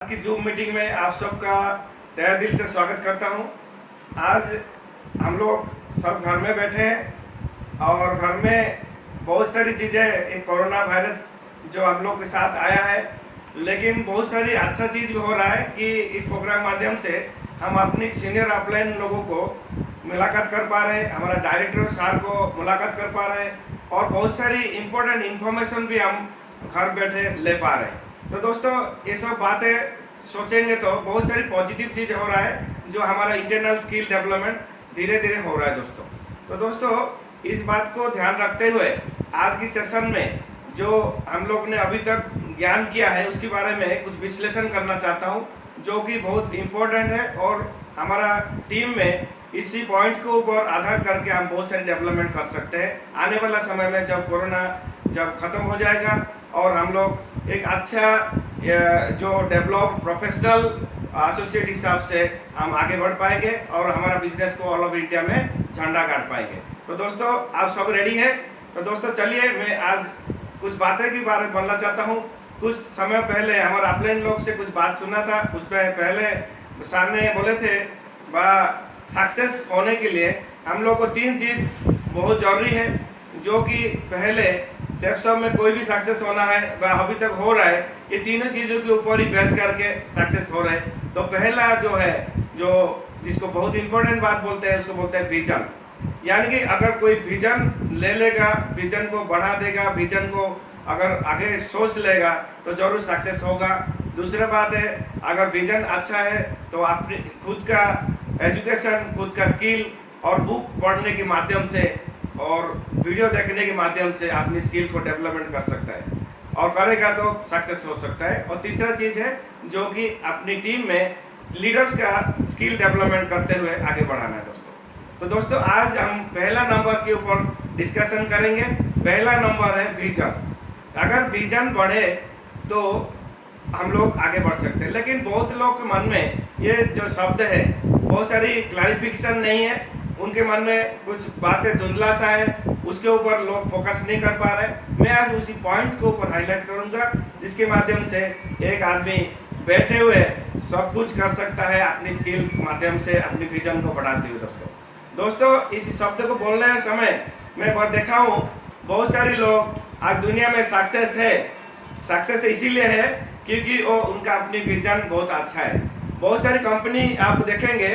आज की zoom meeting में आप सबका तहे दिल से स्वागत करता हूं। आज हम लोग सब घर में बैठे हैं और घर में बहुत सारी चीज़ें, एक कोरोना वायरस जो हम लोग के साथ आया है, लेकिन बहुत सारी अच्छा चीज़ भी हो रहा है कि इस प्रोग्राम माध्यम से हम अपनी सीनियर अपलाइन लोगों को मुलाकात कर पा रहे हैं, हमारा डायरेक्टर सार को मुलाकात कर पा रहे हैं और बहुत सारी इम्पोर्टेंट इन्फॉर्मेशन भी हम घर बैठे ले पा रहे हैं। तो दोस्तों, ये सब बातें सोचेंगे तो बहुत सारी पॉजिटिव चीज़ हो रहा है, जो हमारा इंटरनल स्किल डेवलपमेंट धीरे धीरे हो रहा है दोस्तों। तो दोस्तों, इस बात को ध्यान रखते हुए आज की सेशन में जो हम लोग ने अभी तक ज्ञान किया है उसके बारे में कुछ विश्लेषण करना चाहता हूँ, जो कि बहुत इम्पोर्टेंट है और हमारा टीम में इसी पॉइंट के ऊपर आधार करके हम बहुत सारी डेवलपमेंट कर सकते हैं। आने वाला समय में जब कोरोना ख़त्म हो जाएगा और हम लोग एक अच्छा जो डेवलप प्रोफेशनल एसोसिएट हिसाब से हम आगे बढ़ पाएंगे और हमारा बिजनेस को ऑल ओवर इंडिया में झंडा गाड़ पाएंगे। तो दोस्तों, आप सब रेडी हैं? तो दोस्तों चलिए, मैं आज कुछ बातें के बारे में बोलना चाहता हूँ। कुछ समय पहले हमारे अपलाइन लोग से कुछ बात सुना था, उसमें पहले सामने बोले थे सक्सेस होने के लिए हम लोग को 3 चीज़ बहुत ज़रूरी है, जो कि पहले सब में कोई भी सक्सेस होना है वह अभी तक हो रहा है, ये तीनों चीज़ों के ऊपर ही बेस करके सक्सेस हो रहा है। तो पहला जो है, जो जिसको बहुत इंपॉर्टेंट बात बोलते हैं, उसको बोलते हैं विजन। यानी कि अगर कोई विजन ले लेगा, विजन को बढ़ा देगा, विजन को अगर आगे सोच लेगा तो जरूर सक्सेस होगा। दूसरा बात है, अगर विजन अच्छा है तो अपने खुद का एजुकेशन, खुद का स्किल और बुक पढ़ने के माध्यम से और वीडियो देखने के माध्यम से अपनी स्किल को डेवलपमेंट कर सकता है और करेगा तो सक्सेस हो सकता है। और तीसरा चीज़ है जो कि अपनी टीम में लीडर्स का स्किल डेवलपमेंट करते हुए आगे बढ़ाना है दोस्तों। तो दोस्तों, आज हम पहला नंबर के ऊपर डिस्कशन करेंगे। पहला नंबर है विजन। अगर विजन बढ़े तो हम लोग आगे बढ़ सकते हैं, लेकिन बहुत लोग के मन में ये जो शब्द है बहुत सारी क्लैरिफिकेशन नहीं है, उनके मन में कुछ बातें धुंधला सा है, उसके ऊपर लोग फोकस नहीं कर पा रहे। मैं आज उसी पॉइंट के ऊपर हाईलाइट करूंगा, जिसके माध्यम से एक आदमी बैठे हुए सब कुछ कर सकता है अपनी स्किल के माध्यम से, अपनी विजन को बढ़ाते हुए दोस्तों, इस शब्द को बोलने के समय मैं बहुत देखा हूँ, बहुत सारे लोग आज दुनिया में सक्सेस इसीलिए है क्योंकि वो उनका अपनी विजन बहुत अच्छा है। बहुत सारी कंपनी आप देखेंगे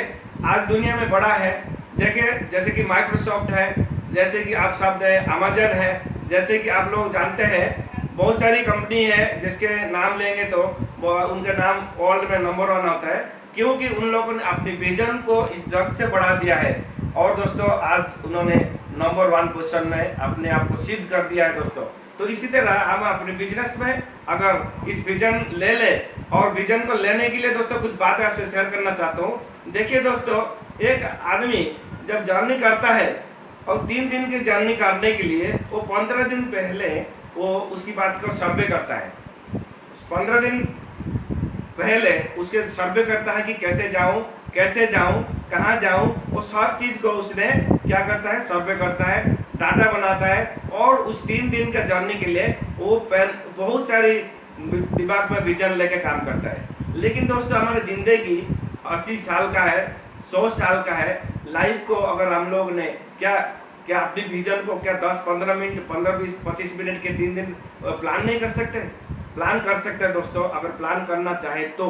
आज दुनिया में बड़ा है, देखिए जैसे कि माइक्रोसॉफ्ट है, जैसे कि आप शब्द है अमेजन है, जैसे कि आप लोग जानते हैं बहुत सारी कंपनी है जिसके नाम लेंगे तो उनका नाम वर्ल्ड में नंबर 1 होता है, क्योंकि उन लोगों ने अपनी विजन को इस ढंग से बढ़ा दिया है। और दोस्तों, आज उन्होंने नंबर 1 पोजीशन में अपने आप को सिद्ध कर दिया है दोस्तों। तो इसी तरह हम अपने बिजनेस में अगर इस विजन ले ले, और विजन को लेने के लिए दोस्तों कुछ बातें आपसे शेयर करना चाहता हूँ। देखिए दोस्तों, एक आदमी जब जर्नी करता है और 3 दिन की जर्नी करने के लिए वो 15 दिन पहले वो उसकी बात को सर्वे करता है। 15 दिन पहले उसके सर्वे करता है कि कैसे जाऊं, कहाँ जाऊं, वो सब चीज़ को उसने क्या करता है, सर्वे करता है, डाटा बनाता है और उस 3 दिन का जर्नी के लिए वो बहुत सारी दिमाग में विजन लेके काम करता है। लेकिन दोस्तों, हमारी ज़िंदगी 80 साल का है, 100 साल का है। लाइफ को अगर हम लोग ने क्या अपनी विजन को क्या 10-15 मिनट, 15-20-25 मिनट के 3 दिन प्लान नहीं कर सकते? प्लान कर सकते हैं दोस्तों, अगर प्लान करना चाहे तो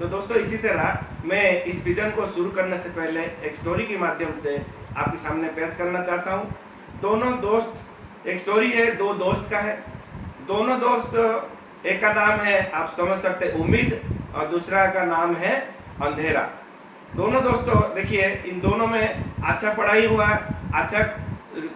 दोस्तों, इसी तरह मैं इस विजन को शुरू करने से पहले एक स्टोरी के माध्यम से आपके सामने पेश करना चाहता हूँ। दोनों दोस्त, एक स्टोरी है 2 दोस्त का है। दोनों दोस्त, एक का नाम है आप समझ सकते हैं उम्मीद और दूसरा का नाम है अंधेरा। दोनों दोस्तों देखिए, इन दोनों में अच्छा पढ़ाई हुआ, अच्छा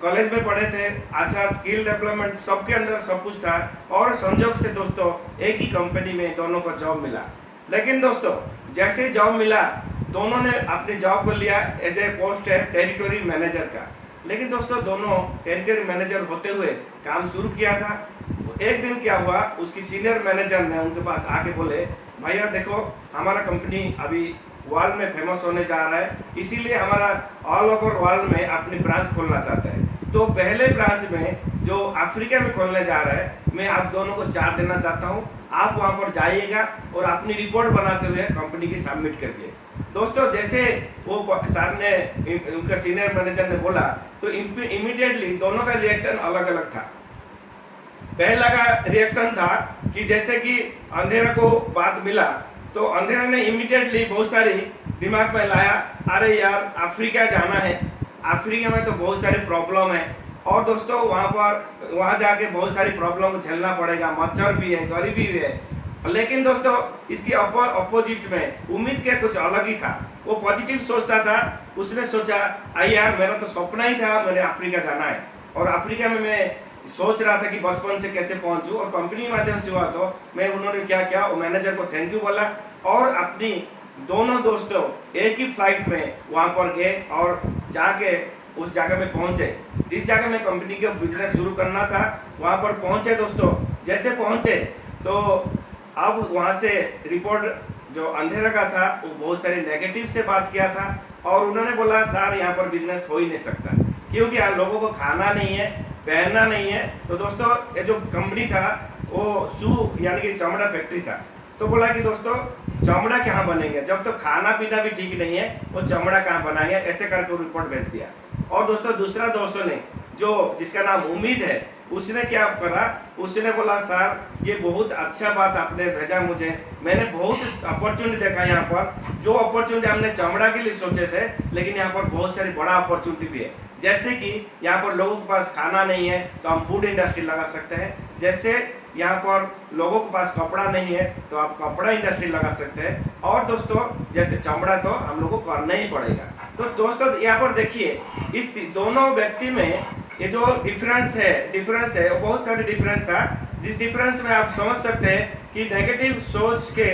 कॉलेज में पढ़े थे, अच्छा स्किल डेवलपमेंट सबके अंदर सब कुछ था और संयोग से दोस्तों एक ही कंपनी में दोनों को जॉब मिला। लेकिन दोस्तों, जैसे जॉब मिला दोनों ने अपनी जॉब को लिया एज ए पोस्ट है टेरिटरी मैनेजर का। लेकिन दोस्तों, दोनों टेरिटरी मैनेजर होते हुए काम शुरू किया था। एक दिन क्या हुआ, उसकी सीनियर मैनेजर ने उनके पास आके बोले, भैया देखो, हमारा कंपनी अभी वर्ल्ड में फेमस होने जा रहा है, इसीलिए हमारा ऑल ओवर वर्ल्ड में अपनी ब्रांच खोलना चाहते हैं। तो पहले ब्रांच में जो अफ्रीका में खोलने जा रहा है, मैं आप दोनों को 4 देना चाहता हूँ। आप वहाँ पर जाइएगा और अपनी रिपोर्ट बनाते हुए कंपनी की सबमिट कीजिए। दोस्तों जैसे वो सर ने, उनका सीनियर मैनेजर ने बोला तो इमीडिएटली दोनों का रिएक्शन अलग अलग था। पहला का रिएक्शन था कि जैसे कि अंधेरा को बात मिला तो अंधेरा ने इमीडिएटली बहुत सारी दिमाग में लाया, अरे यार अफ्रीका जाना है, अफ्रीका में तो बहुत सारी प्रॉब्लम है और दोस्तों वहाँ जाके बहुत सारी प्रॉब्लम को झेलना पड़ेगा, मच्छर भी है, गरीबी भी है। लेकिन दोस्तों इसके अपोजिट में उम्मीद के कुछ अलग ही था। वो पॉजिटिव सोचता था। उसने सोचा आई यार मेरा तो सपना ही था मैंने अफ्रीका जाना है और अफ्रीका में मैं सोच रहा था कि बचपन से कैसे पहुंचूं और कंपनी के माध्यम से हुआ। तो मैं उन्होंने क्या किया, वो मैनेजर को थैंक यू बोला और अपनी दोनों दोस्तों एक ही फ्लाइट में वहाँ पर गए और जाके उस जगह में पहुंचे जिस जगह में कंपनी का बिजनेस शुरू करना था। वहाँ पर पहुंचे दोस्तों। जैसे पहुंचे तो अब वहाँ से रिपोर्ट जो अंधेरा का था वो बहुत सारे नेगेटिव से बात किया था और उन्होंने बोला सर यहाँ पर बिजनेस हो ही नहीं सकता क्योंकि लोगों को खाना नहीं है, पहनना नहीं है। तो दोस्तों ये जो कंपनी था वो शू यानी कि चमड़ा फैक्ट्री था। तो बोला कि दोस्तों चमड़ा कहाँ बनेंगे जब तो खाना पीना भी ठीक नहीं है, वो चमड़ा कहाँ बनाएंगे, ऐसे करके रिपोर्ट भेज दिया। और दोस्तों दूसरा दोस्तों ने जो जिसका नाम उम्मीद है उसने क्या करा, उसने बोला सर ये बहुत अच्छा बात आपने भेजा मुझे, मैंने बहुत अपॉर्चुनिटी देखा यहाँ पर। जो अपॉर्चुनिटी हमने चमड़ा के लिए सोचे थे लेकिन यहाँ पर बहुत सारी बड़ा अपॉर्चुनिटी भी है। जैसे कि यहाँ पर लोगों के पास खाना नहीं है तो हम फूड इंडस्ट्री लगा सकते हैं। जैसे यहाँ पर लोगों के पास कपड़ा नहीं है तो आप कपड़ा इंडस्ट्री लगा सकते हैं। और दोस्तों जैसे चमड़ा तो हम लोग को करना ही पड़ेगा। तो दोस्तों यहाँ पर देखिए इस दोनों व्यक्ति में ये जो डिफरेंस है वो बहुत सारे डिफरेंस था। जिस डिफरेंस में आप समझ सकते हैं कि नेगेटिव सोच के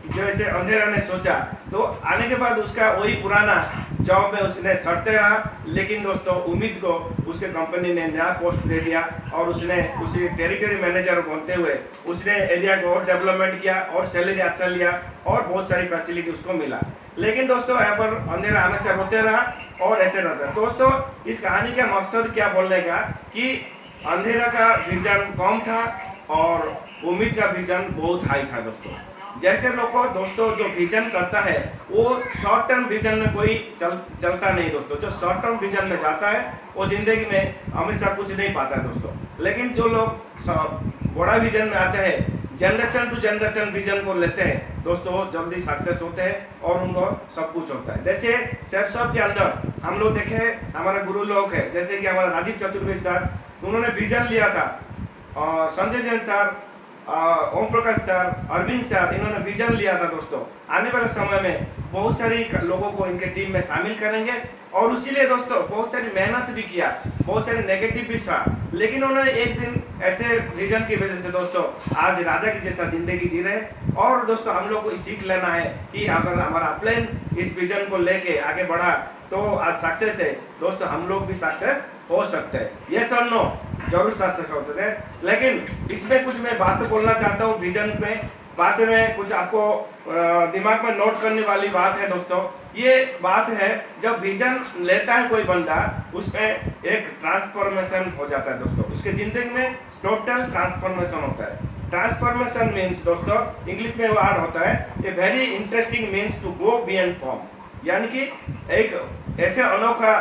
जैसे अंधेरा ने सोचा तो आने के बाद उसका वही पुराना जॉब में उसने सड़ते रहा। लेकिन दोस्तों उम्मीद को उसके कंपनी ने नया पोस्ट दे दिया और उसने उसी टेरिटरी मैनेजर बनते हुए उसने एरिया को और डेवलपमेंट किया और सैलरी अच्छा लिया और बहुत सारी फैसिलिटी उसको मिला। लेकिन दोस्तों यहाँ पर अंधेरा हमेशा रोते रहा और ऐसे रहता। दोस्तों इस कहानी का मकसद क्या बोलने का कि अंधेरा का विजन कम था और उम्मीद का विजन बहुत हाई था। दोस्तों जैसे लोग को दोस्तों जो विजन करता है वो शॉर्ट टर्म विजन में कोई चलता नहीं। दोस्तों जो शॉर्ट टर्म विजन में जाता है वो जिंदगी में हमेशा कुछ नहीं पाता है दोस्तों। लेकिन जो लोग बड़ा विजन में आते हैं, जनरेशन टू जनरेशन विजन को लेते हैं दोस्तों, वो जल्दी सक्सेस होते हैं और उनको सब कुछ होता है। जैसे सेल्फ शॉप के अंदर हम लोग देखे हमारे गुरु लोग हैं, जैसे कि हमारा राजीव चतुर्वेदी सर, उन्होंने विजन लिया था। Sanjay Jain sir, Om Prakash sir, Arvind sir, इन्होंने विजन लिया था। दोस्तों आने वाले समय में बहुत सारी लोगों को इनके टीम में शामिल करेंगे और इसीलिए दोस्तों बहुत सारी मेहनत भी किया, बहुत सारे नेगेटिव भी था। लेकिन उन्होंने एक दिन ऐसे विजन की वजह से दोस्तों आज राजा की जैसा जिंदगी जी रहे। और दोस्तों हम लोग को सीख लेना है कि अगर हमारा प्लान इस विजन को लेके आगे बढ़ा तो आज सक्सेस है। दोस्तों हम लोग भी सक्सेस हो सकते हैं, ये सर नो जरूर सक्सेस होते थे। लेकिन इसमें कुछ मैं बात बोलना चाहता हूँ विजन में, बात में कुछ आपको दिमाग में नोट करने वाली बात है। दोस्तों ये बात है जब विजन लेता है कोई बंदा उसमें एक ट्रांसफॉर्मेशन हो जाता है। दोस्तों उसके जिंदगी में टोटल ट्रांसफॉर्मेशन होता है। ट्रांसफॉर्मेशन मीन्स दोस्तों इंग्लिश में वर्ड होता है a very interesting means to go beyond form, यानी कि एक ऐसे अनोखा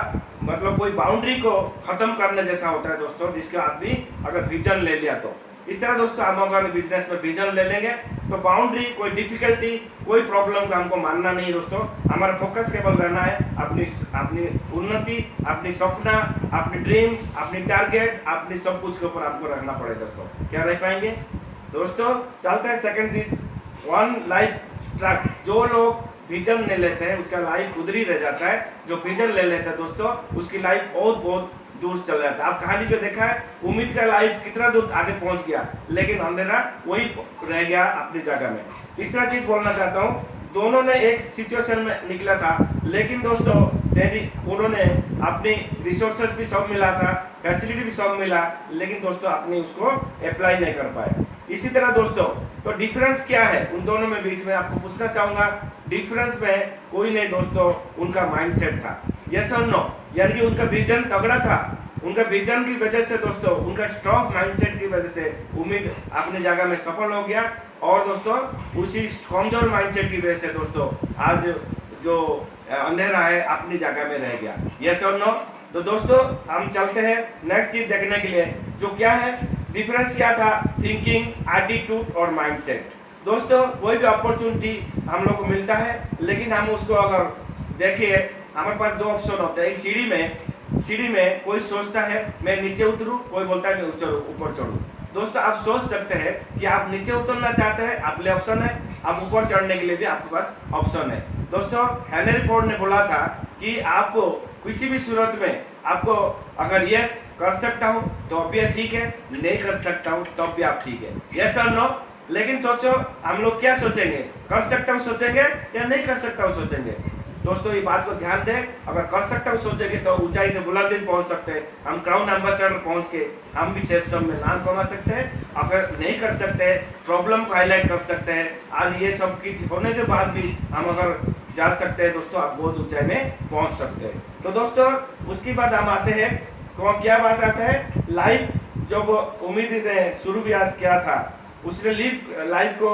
मतलब कोई बाउंड्री को खत्म करने जैसा होता है दोस्तों, जिसका आदमी अगर विजन ले लिया तो। इस तरह दोस्तों हम अगर बिजनेस में विजन ले लेंगे तो बाउंड्री, कोई डिफिकल्टी, कोई प्रॉब्लम का हमको मानना नहीं दोस्तों। हमारा फोकस केवल रहना है अपनी उन्नति, अपनी सपना, अपनी ड्रीम, अपनी टारगेट, अपनी सब कुछ के ऊपर आपको रखना पड़ेगा। दोस्तों क्या रह पाएंगे दोस्तों? चलता है सेकंड चीज, वन लाइफ ट्रैक। जो लोग विजन ले लेते हैं उसका लाइफ उधर ही रह जाता है। जो विजन ले लेता है दोस्तों उसकी लाइफ बहुत दूर चल जाता है। आप कहानी पे देखा है उम्मीद का लाइफ कितना दूर आगे पहुंच गया, लेकिन अंधेरा वही रह गया अपनी जगह में। तीसरा चीज बोलना चाहता हूँ, दोनों ने एक सिचुएशन में निकला था, लेकिन दोस्तों उन्होंने अपनी रिसोर्सेस भी सब मिला था, फैसिलिटी भी सब मिला, लेकिन दोस्तों अपने उसको अप्लाई नहीं कर पाए। इसी तरह दोस्तों तो डिफरेंस क्या है उन दोनों में बीच में आपको पूछना चाहूंगा। डिफरेंस में कोई नहीं दोस्तों, उनका माइंडसेट था। यस और नो, यानी कि उनका विजन तगड़ा था उनका विजन की वजह से दोस्तों, उनका स्ट्रॉन्ग माइंडसेट की वजह से उम्मीद अपनी जगह में सफल हो गया। और दोस्तों उसी कमजोर माइंडसेट की वजह से दोस्तों आज जो अंधेरा है अपनी जगह में रह गया। यस और नो? तो दोस्तों हम चलते हैं नेक्स्ट चीज देखने के लिए, जो क्या है डिफरेंस क्या था थिंकिंग, एटीट्यूड और माइंडसेट। दोस्तों कोई भी अपॉर्चुनिटी हम लोग को मिलता है, लेकिन हम उसको अगर देखिए, हमारे पास दो ऑप्शन होते हैं। एक सीढ़ी में कोई सोचता है मैं नीचे उतरूं, कोई बोलता है मैं ऊपर चढ़ूं। दोस्तों आप सोच सकते हैं कि आप नीचे उतरना चाहते हैं, आपके लिए ऑप्शन है, आप ऊपर चढ़ने के लिए भी आपके पास ऑप्शन है। दोस्तों हेनरी फोर्ड ने बोला था कि आपको किसी भी सूरत में आपको अगर यस कर सकता हूं तो भी ठीक है, नहीं कर सकता हूं तो भी आप ठीक है। यस और नो? लेकिन सोचो हम लोग क्या सोचेंगे, कर सकता हूं सोचेंगे या नहीं कर सकता हूं सोचेंगे। दोस्तों ये बात को ध्यान दें, अगर कर सकता हूं सोचेंगे तो ऊंचाई के बुलंदी पहुंच सकते हैं, हम क्राउन एम्बेसडर पहुंच के हम भी सेफ सब में नाम कमा सकते हैं। अगर नहीं कर सकते प्रॉब्लम को हाईलाइट कर सकते हैं। आज ये सब चीज होने के बाद भी हम अगर जा सकते हैं दोस्तों, आप बहुत ऊंचाई में पहुंच सकते हैं। तो दोस्तों उसके बाद हम आते हैं, क्या बात आता है, लाइफ जब उम्मीद ने शुरू किया था, उसने लाइफ को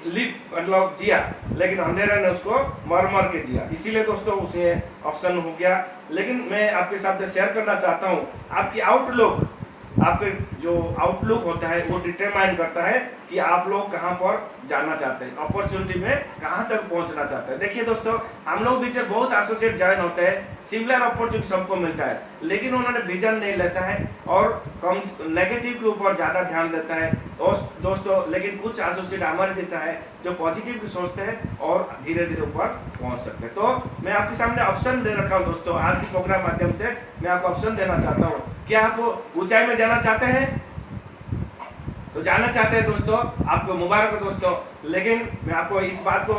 मतलब जिया, लेकिन अंधेरे ने उसको मर के जिया, इसीलिए दोस्तों उसे ऑप्शन हो गया। लेकिन मैं आपके साथ शेयर करना चाहता हूँ, आपकी आउटलुक, आपके जो आउटलुक होता है वो डिटरमाइन करता है कि आप लोग कहाँ पर जाना चाहते हैं, अपॉर्चुनिटी में कहाँ तक पहुँचना चाहते हैं। देखिए दोस्तों हम लोग बीच बहुत एसोसिएट ज्वाइन होते हैं, सिमिलर अपॉर्चुनिटी सबको मिलता है, लेकिन उन्होंने विजन नहीं लेता है और कम नेगेटिव के ऊपर ज़्यादा ध्यान देता है दोस्तों। लेकिन कुछ एसोसिएट हमारे जैसा है जो पॉजिटिव भी सोचते हैं और धीरे धीरे ऊपर पहुंच सकते हैं। तो मैं आपके सामने ऑप्शन दे रखा हूं दोस्तों, आज के प्रोग्राम माध्यम से मैं आपको ऑप्शन देना चाहता हूं। क्या आप ऊंचाई में जाना चाहते हैं? तो जाना चाहते हैं दोस्तों, आपको मुबारक हो दोस्तों। लेकिन मैं आपको इस बात को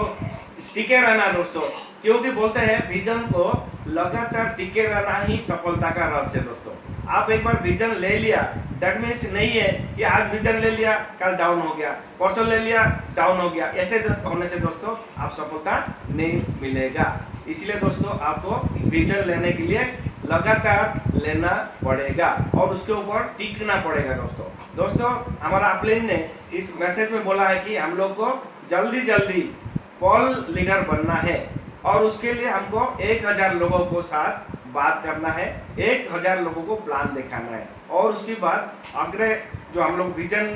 टिके रहना दोस्तों, क्योंकि बोलते हैं विजन को लगातार टिके रहना ही सफलता का रहस्य दोस्तों। आप एक बार विजन ले लिया, दैट मीन्स नहीं है कि आज विजन ले लिया कल डाउन हो गया, परसों ले लिया डाउन हो गया। ऐसे होने से दोस्तों आप सफलता नहीं मिलेगा। इसलिए दोस्तों आपको विजन लेने के लिए लगातार लेना पड़ेगा और उसके ऊपर टिकना पड़ेगा दोस्तों हमारा अपलिन ने इस मैसेज में बोला है कि हम लोग को जल्दी पॉल लीडर बनना है और उसके लिए हमको 1000 लोगों को साथ बात करना है, 1000 लोगों को प्लान दिखाना है। और उसके बाद अगले जो हम लोग विजन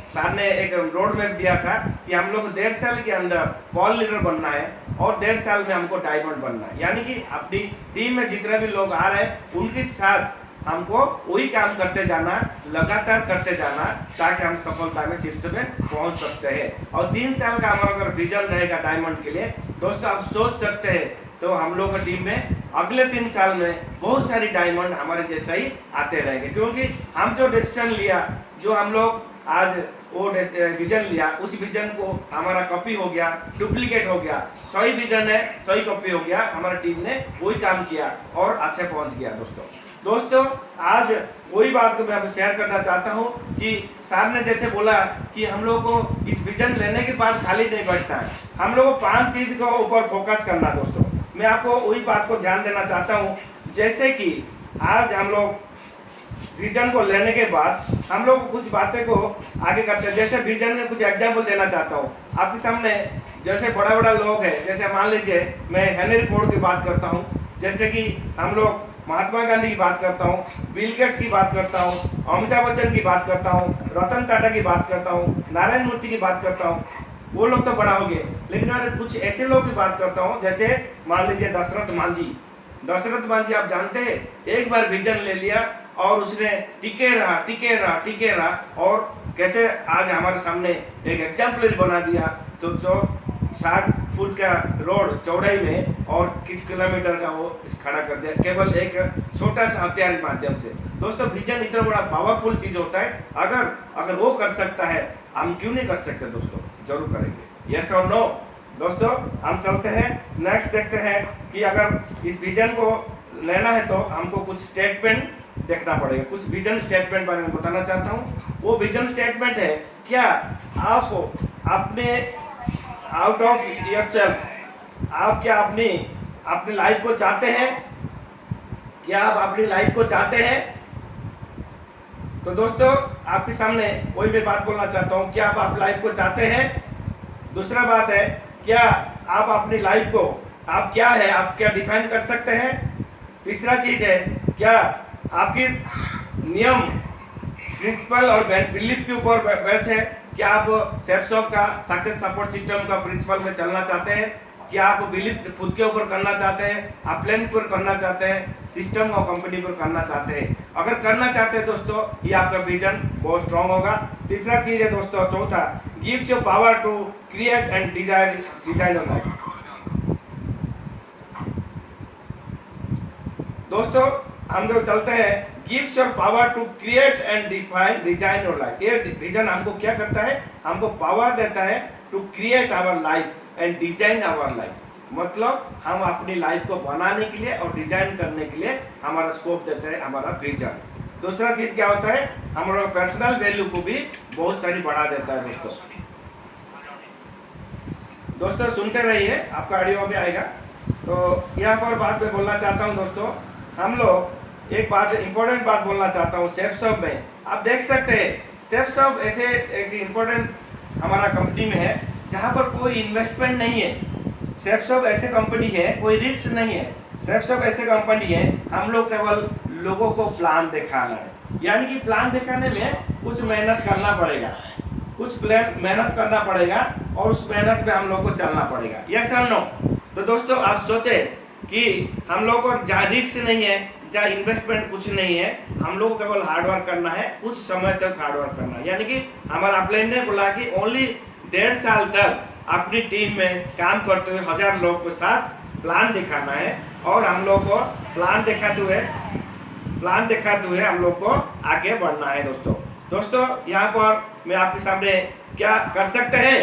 सर ने एक रोड मैप दिया था कि हम लोग 1.5 साल के अंदर पॉल लीडर बनना है और 1.5 साल में हमको डायमंड बनना है। यानी कि अपनी टीम में जितने भी लोग आ रहे हैं उनके साथ हमको वही काम करते जाना, लगातार करते जाना, ताकि हम सफलता में शीर्ष में पहुंच सकते हैं। और 3 साल का हमारा अगर विजन रहेगा डायमंड के लिए दोस्तों, आप सोच सकते हैं तो हम लोग की टीम में अगले 3 साल में बहुत सारी डायमंड हमारे जैसा ही आते रहेंगे, क्योंकि हम जो डिसीजन लिया, जो हम लोग आज वो विजन लिया, उस विजन को हमारा कॉपी हो गया, डुप्लीकेट हो गया। सही विजन है, सही कॉपी हो गया, हमारी टीम ने वही काम किया और अच्छे पहुंच गया दोस्तों आज वही बात को मैं आपसे शेयर करना चाहता हूं कि साहब ने जैसे बोला कि हम लोग को इस विजन लेने के बाद खाली नहीं बैठना है, हम लोग को 5 चीज के ऊपर फोकस करना दोस्तों। मैं आपको वही बात को ध्यान देना चाहता हूं, जैसे कि आज हम लोग विजन को लेने के बाद हम लोग कुछ बातें को आगे करते हैं। जैसे विजन के कुछ एग्जाम्पल देना चाहता हूँ आपके सामने। जैसे बड़ा लोग हैं, जैसे मान लीजिए मैं हेनरी फोर्ड की बात करता हूँ, जैसे कि हम लोग महात्मा गांधी की बात करता हूँ, बिल गेट्स की बात करता हूँ, अमिताभ बच्चन की बात करता हूँ, रतन टाटा की बात करता हूँ, नारायण मूर्ति की बात करता हूँ। वो लोग तो बड़ा हो गए, लेकिन मैं कुछ ऐसे लोग की बात करता हूँ, जैसे मान लीजिए दशरथ मांझी आप जानते हैं, एक बार विजन ले लिया और उसने टिके रहा और कैसे आज हमारे सामने एक एग्जाम्पलरी बना दिया। तो 60 फुट का रोड चौड़ाई में और किस किलोमीटर का वो खड़ा कर दिया, केवल एक छोटा सा हथियार के माध्यम से। दोस्तों विजन इतना बड़ा पावरफुल चीज होता है, अगर वो कर सकता है हम क्यों नहीं कर सकते दोस्तों, जरूर करेंगे। यस और नो? दोस्तों हम चलते हैं नेक्स्ट, देखते हैं कि अगर इस विजन को लेना है तो हमको कुछ स्टेटमेंट देखना पड़ेगा। कुछ विजन स्टेटमेंट बारे में बताना चाहता हूँ। वो विजन स्टेटमेंट है, क्या आप अपने आउट ऑफ योरसेल्फ आप क्या अपनी लाइफ को चाहते हैं? क्या आप अपनी लाइफ को चाहते हैं? तो दोस्तों आपके सामने वही मैं बात बोलना चाहता हूँ, क्या आप लाइफ को चाहते हैं? दूसरा बात है, क्या आप अपनी लाइफ को आप क्या है आप क्या डिफाइन कर सकते हैं? तीसरा चीज है, क्या आपकी नियम, प्रिंसिपल और बिलीफ के ऊपर बेस है? क्या आप सेफ्सॉफ्ट का सक्सेस सपोर्ट सिस्टम का प्रिंसिपल में चलना चाहते हैं? क्या आप बिलीफ खुद के ऊपर करना चाहते हैं, आप प्लान पर करना चाहते हैं, सिस्टम और कंपनी पर करना चाहते हैं? अगर करना चाहते हैं दोस्तों, ये आपका विजन बहुत स्ट्रांग होगा। तीसरा चीज है दोस्तों, चौथा, gives your power to create and design your life. दोस्तों हम जो चलते हैं, gives your power to create and design your life. ये विजन हमको क्या करता है? हमको पावर देता है to create our life and design our life. मतलब हम अपनी लाइफ को बनाने के लिए और डिजाइन करने के लिए हमारा स्कोप देता है हमारा विजन। दूसरा चीज क्या होता है? हमारा पर्सनल वैल्यू को भी बहुत सारी बढ़ा देता है दोस्तों सुनते रहिए, आपका ऑडियो भी आएगा। तो यहाँ पर बात मैं बोलना चाहता हूँ दोस्तों, हम लोग एक बात इंपॉर्टेंट बात बोलना चाहता हूँ। सेफ्सॉफ्ट में आप देख सकते हैं, सेफ्सॉफ्ट ऐसे एक इम्पोर्टेंट हमारा कंपनी में है जहाँ पर कोई इन्वेस्टमेंट नहीं है। सेफ्सॉफ्ट ऐसे कंपनी है, कोई रिस्क नहीं है। सेफ्सॉफ्ट ऐसे कंपनी है, हम लोग केवल लोगों को प्लान दिखाना है, यानी कि प्लान दिखाने में कुछ मेहनत करना पड़ेगा, कुछ प्लान मेहनत करना पड़ेगा और उस मेहनत पे हम लोग को चलना पड़ेगा। यस और नो? तो दोस्तों आप सोचें कि हम लोग को जहाँ रिस्क नहीं है, जहाँ इन्वेस्टमेंट कुछ नहीं है, हम लोग को केवल हार्डवर्क करना है, कुछ समय तक हार्डवर्क करना है। यानी कि हमारा प्लान ने बोला कि ओनली 1.5 साल तक अपनी टीम में काम करते हुए 1000 लोगों के साथ प्लान दिखाना है और हम लोग को प्लान दिखाते हुए हम लोग को आगे बढ़ना है दोस्तों। यहाँ पर मैं आपके सामने क्या कर सकते हैं?